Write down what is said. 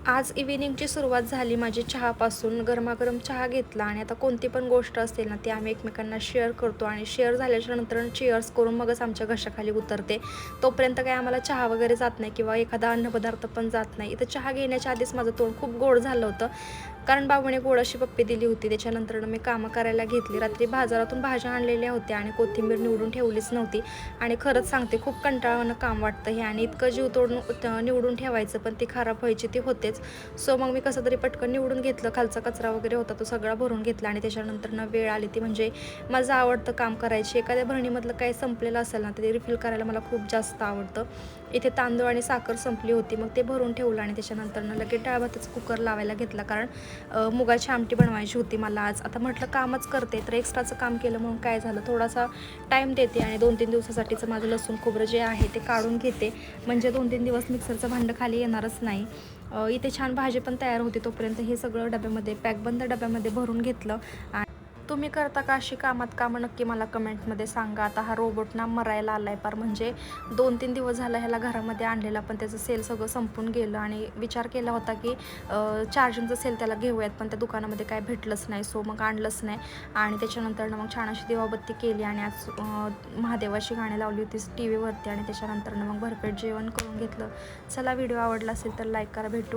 आज इव्हिनिंगची सुरुवात झाली माझी चहापासून. गरमागरम चहा घेतला आणि आता कोणती पण गोष्ट असेल ना ती आम्ही एकमेकांना शेअर करतो आणि शेअर झाल्याच्या नंतर चीअर्स करून मगच आमच्या घशाखाली उतरते. तोपर्यंत काही आम्हाला चहा वगैरे जात नाही किंवा एखादा अन्नपदार्थ पण जात नाही. इथं चहा घेण्याच्या आधीच माझं तोंड खूप गोड झालं होतं, कारण बाबूने गोड अशी पप्पी दिली होती. त्याच्यानंतर मी कामं करायला घेतली. रात्री बाजारातून भाज्या आणलेल्या होत्या आणि कोथिंबीर निवडून ठेवलीच नव्हती. आणि खरंच सांगते, खूप कंटाळवाणं काम वाटतं हे आणि इतकं जीव तोडून निवडून ठेवायचं, पण ती खराब व्हायची ती होतेच. सो मग मी कसं तरी पटकन निवडून घेतलं. खालचा कचरा वगैरे होता तो सगळा भरून घेतला आणि त्याच्यानंतर वेळ आली ती म्हणजे माझं आवडतं काम करायची. एखाद्या भरणीमधलं काही संपलेलं असेल ना ते रिफिल करायला मला खूप जास्त आवडतं. इथे तांदूळ आणि साखर संपली होती, मग ते भरून ठेवलं आणि त्याच्यानंतर लगेच डाळ भाताचा कुकर लावायला घेतला, कारण मुगाची आमटी बनवायची होती मला आज. आता म्हटलं कामच करते तर एक्स्ट्राचं काम केलं म्हणून काय झालं, थोडासा टाईम देते आणि 2-3 दिवसासाठीचं माझं लसूण खोबरं जे आहे ते काढून घेते, म्हणजे 2-3 दिवस मिक्सरचं भांडं खाली येणारच नाही. इथे छान भाजी पण तयार होती. तोपर्यंत हे सगळं डब्यामध्ये पॅकबंद डब्यामध्ये भरून घेतलं. तुम्ही करता का अशी कामं नक्की मला कमेंटमध्ये सांगा. आता हा रोबोट ना मरायला आला आहे पार, म्हणजे 2-3 दिवस झाला ह्याला घरामध्ये आणलेला, पण त्याचं सेल सगळं संपून गेलं आणि विचार केला होता की चार्जिंगचं सेल त्याला घेऊयात, पण त्या दुकानामध्ये काय भेटलंच नाही. सो मग आणलंच नाही आणि त्याच्यानंतर मग छान अशी दिवाबत्ती केली आणि आज महादेवाची गाणी लावली होती टी व्हीवरती आणि त्याच्यानंतर मग भरपेट जेवण करून घेतलं. चला, व्हिडिओ आवडला असेल तर लाईक करा. भेटू